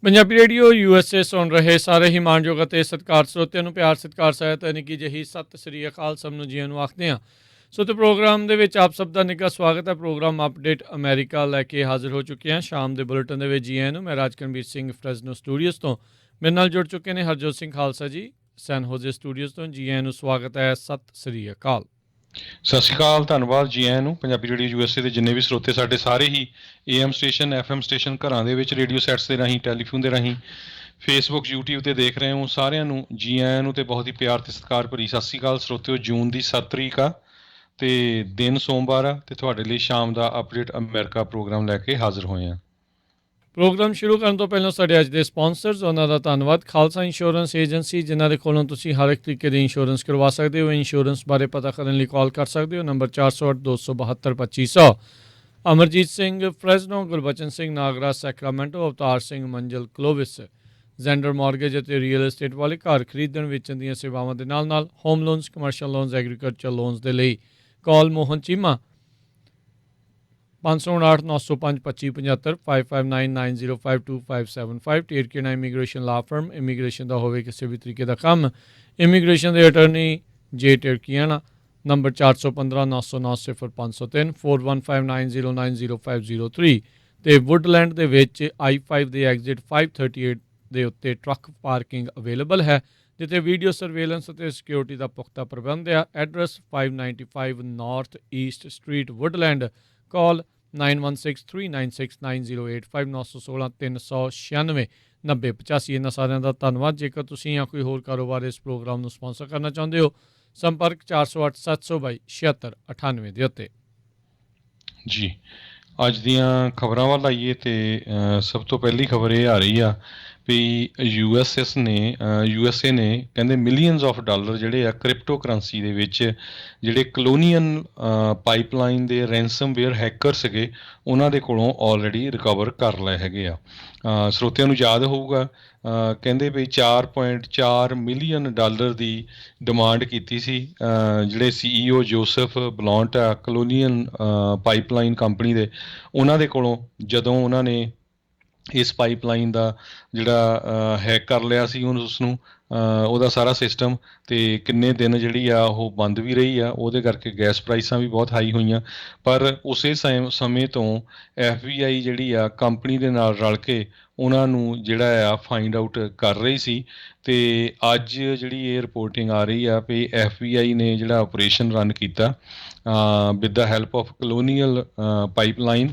Punjabi radio USA ਸੁਣ ਰਹੇ ਸਾਰੇ ਹੀ ਮਾਣਯੋਗ ਅਤੇ ਸਤਿਕਾਰ ਸਰੋਤਿਆਂ ਨੂੰ ਪਿਆਰ ਸਤਿਕਾਰ ਸਹਿਤ ਨਿੱਘੀ ਜਿਹੀ ਸਤਿ ਸ੍ਰੀ ਅਕਾਲ ਸਭ ਨੂੰ ਜੀਆਂ ਨੂੰ ਆਖਦੇ ਹਾਂ। ਸੋ ਤੇ ਪ੍ਰੋਗਰਾਮ ਦੇ ਵਿੱਚ ਆਪ ਸਭ ਦਾ ਨਿੱਘਾ ਸਵਾਗਤ ਹੈ। ਪ੍ਰੋਗਰਾਮ ਅਪਡੇਟ ਅਮਰੀਕਾ ਲੈ ਕੇ ਹਾਜ਼ਰ ਹੋ ਚੁੱਕੇ ਹਾਂ। ਸ਼ਾਮ ਦੇ ਬੁਲੇਟਿਨ ਦੇ ਵਿੱਚ ਜੀ ਆਇਆਂ ਨੂੰ। ਮੈਂ ਰਾਜਕਰਮਵੀਰ ਸਿੰਘ ਫਰੈਜ਼ਨੋ ਸਟੂਡੀਓਜ਼ ਤੋਂ ਮੇਰੇ ਨਾਲ ਜੁੜ ਚੁੱਕੇ ਨੇ ਹਰਜੋਤ ਸਿੰਘ ਖਾਲਸਾ ਜੀ ਸੈਨ ਹੋਜ਼ੇ ਸਟੂਡੀਓਜ਼ ਤੋਂ। ਜੀ ਆਇਆਂ ਨੂੰ ਸਵਾਗਤ ਹੈ। ਸਤਿ ਸ੍ਰੀ ਅਕਾਲ। ਸਤਿ ਸ਼੍ਰੀ ਅਕਾਲ, ਧੰਨਵਾਦ ਜੀ ਆਇਆਂ ਨੂੰ। ਪੰਜਾਬੀ ਰੇਡੀਓ USA ਦੇ ਜਿੰਨੇ ਵੀ ਸਰੋਤੇ ਸਾਡੇ ਸਾਰੇ ਹੀ AM ਸਟੇਸ਼ਨ FM ਸਟੇਸ਼ਨ ਘਰਾਂ ਦੇ ਵਿੱਚ ਰੇਡੀਓ ਸੈਟਸ ਦੇ ਰਾਹੀਂ ਟੈਲੀਫੋਨ ਦੇ ਰਾਹੀਂ ਫੇਸਬੁੱਕ YouTube 'ਤੇ ਦੇਖ ਰਹੇ ਹੋ ਸਾਰਿਆਂ ਨੂੰ ਜੀ ਆਇਆਂ ਨੂੰ ਅਤੇ ਬਹੁਤ ਹੀ ਪਿਆਰ ਅਤੇ ਸਤਿਕਾਰ ਭਰੀ ਸਤਿ ਸ਼੍ਰੀ ਅਕਾਲ ਸਰੋਤਿਓ। ਜੂਨ ਦੀ 7 ਤਰੀਕ ਆ ਅਤੇ ਦਿਨ ਸੋਮਵਾਰ ਆ ਅਤੇ ਤੁਹਾਡੇ ਲਈ ਸ਼ਾਮ ਦਾ ਅਪਡੇਟ ਅਮਰੀਕਾ ਪ੍ਰੋਗਰਾਮ ਲੈ ਕੇ ਹਾਜ਼ਰ ਹੋਏ ਹਾਂ। ਪ੍ਰੋਗਰਾਮ ਸ਼ੁਰੂ ਕਰਨ ਤੋਂ ਪਹਿਲਾਂ ਸਾਡੇ ਅੱਜ ਦੇ ਸਪਾਂਸਰਸ ਉਹਨਾਂ ਦਾ ਧੰਨਵਾਦ। ਖਾਲਸਾ ਇੰਸ਼ੋਰੈਂਸ ਏਜੰਸੀ ਜਿਨ੍ਹਾਂ ਦੇ ਕੋਲੋਂ ਤੁਸੀਂ ਹਰ ਇੱਕ ਤਰੀਕੇ ਦੀ ਇੰਸ਼ੋਰੈਂਸ ਕਰਵਾ ਸਕਦੇ ਹੋ। ਇੰਸ਼ੋਰੈਂਸ ਬਾਰੇ ਪਤਾ ਕਰਨ ਲਈ ਕਾਲ ਕਰ ਸਕਦੇ ਹੋ ਨੰਬਰ 408-272-2500। ਅਮਰਜੀਤ ਸਿੰਘ ਫਰੈਜ਼ਨੋ, ਗੁਰਬਚਨ ਸਿੰਘ ਨਾਗਰਾ ਸੈਕਰਾਮੈਂਟੋ, ਅਵਤਾਰ ਸਿੰਘ ਮੰਜ਼ਲ ਕਲੋਵਿਸ। ਜ਼ੈਂਡਰ ਮਾਰਗੇਜ ਅਤੇ ਰੀਅਲ ਏਸਟੇਟ ਵਾਲੇ ਘਰ ਖਰੀਦਣ ਵੇਚਣ ਦੀਆਂ ਸੇਵਾਵਾਂ ਦੇ ਨਾਲ ਨਾਲ home loans, commercial loans, agriculture loans ਦੇ ਲਈ ਕਾਲ ਮੋਹਨ ਚੀਮਾ 559 905 2575 5599052575। ਟੇਰਕੇਨਾ ਇਮੀਗ੍ਰੇਸ਼ਨ ਲਾ ਫਰਮ, ਇਮੀਗ੍ਰੇਸ਼ਨ ਦਾ ਹੋਵੇ ਕਿਸੇ ਵੀ ਤਰੀਕੇ ਦਾ ਕੰਮ, ਇਮੀਗ੍ਰੇਸ਼ਨ ਦੇ ਅਟਰਨੀ ਜੇ ਟੇਰਕੀਆਣਾ ਨੰਬਰ 415 909 0503 4159090503। ਅਤੇ ਵੁੱਡਲੈਂਡ ਦੇ ਵਿੱਚ I-5 ਦੇ ਐਗਜ਼ਿਟ 538 ਦੇ ਉੱਤੇ ਟਰੱਕ ਪਾਰਕਿੰਗ ਅਵੇਲੇਬਲ ਹੈ ਜਿੱਥੇ ਵੀਡੀਓ ਸਰਵੇਲੈਂਸ ਅਤੇ ਸਿਕਿਉਰਿਟੀ ਦਾ ਪੁਖਤਾ ਪ੍ਰਬੰਧ ਆ। Address 595 north east street Woodland. Call 9163969085 916 396 9085। ਇਹਨਾਂ ਸਾਰਿਆਂ ਦਾ ਧੰਨਵਾਦ। ਜੇਕਰ ਤੁਸੀਂ ਜਾਂ ਕੋਈ ਹੋਰ ਕਾਰੋਬਾਰ ਇਸ ਪ੍ਰੋਗਰਾਮ ਨੂੰ ਸਪਾਂਸਰ ਕਰਨਾ ਚਾਹੁੰਦੇ ਹੋ ਸੰਪਰਕ 408 722 7698 ਦੇ ਉੱਤੇ। ਜੀ ਅੱਜ ਦੀਆਂ ਖਬਰਾਂ ਵੱਲ ਆਈਏ ਅਤੇ ਸਭ ਤੋਂ ਪਹਿਲੀ ਖਬਰ ਇਹ ਆ ਰਹੀ ਆ ਵੀ USA ਨੇ ਕਹਿੰਦੇ ਮਿਲੀਅਨਸ ਆਫ ਡਾਲਰ ਜਿਹੜੇ ਆ ਕ੍ਰਿਪਟੋ ਕਰੰਸੀ ਦੇ ਵਿੱਚ ਜਿਹੜੇ ਕਲੋਨੀਅਨ ਪਾਈਪਲਾਈਨ ਦੇ ਰੈਂਸਮਵੇਅਰ ਹੈਕਰ ਸੀਗੇ ਉਹਨਾਂ ਦੇ ਕੋਲੋਂ ਆਲਰੇਡੀ ਰਿਕਵਰ ਕਰ ਲਏ ਹੈਗੇ ਆ। ਸਰੋਤਿਆਂ ਨੂੰ ਯਾਦ ਹੋਊਗਾ ਕਹਿੰਦੇ ਵੀ 4.4 ਮਿਲੀਅਨ ਡਾਲਰ ਦੀ ਡਿਮਾਂਡ ਕੀਤੀ ਸੀ ਜਿਹੜੇ CEO ਜੋਸਫ ਬਲੌਂਟ ਆ ਕਲੋਨੀਅਨ ਪਾਈਪਲਾਈਨ ਕੰਪਨੀ ਦੇ, ਉਹਨਾਂ ਦੇ ਕੋਲੋਂ ਜਦੋਂ ਉਹਨਾਂ ਨੇ ਇਸ ਪਾਈਪਲਾਈਨ ਦਾ ਜਿਹੜਾ ਹੈਕ ਕਰ ਲਿਆ ਸੀ ਉਸਨੂੰ ਉਹਦਾ ਸਾਰਾ ਸਿਸਟਮ, ਅਤੇ ਕਿੰਨੇ ਦਿਨ ਜਿਹੜੀ ਆ ਉਹ ਬੰਦ ਵੀ ਰਹੀ ਆ। ਉਹਦੇ ਕਰਕੇ ਗੈਸ ਪ੍ਰਾਈਸਾਂ ਵੀ ਬਹੁਤ ਹਾਈ ਹੋਈਆਂ। ਪਰ ਉਸੇ ਸਮੇਂ ਤੋਂ FBI ਜਿਹੜੀ ਆ ਕੰਪਨੀ ਦੇ ਨਾਲ ਰਲ ਕੇ ਉਹਨਾਂ ਨੂੰ ਜਿਹੜਾ ਆ ਫਾਈਂਡ ਆਊਟ ਕਰ ਰਹੀ ਸੀ। ਅਤੇ ਅੱਜ ਜਿਹੜੀ ਇਹ ਰਿਪੋਰਟਿੰਗ ਆ ਰਹੀ ਆ ਵੀ FBI ਨੇ ਜਿਹੜਾ ਆਪਰੇਸ਼ਨ ਰਨ ਕੀਤਾ with the help of colonial pipeline,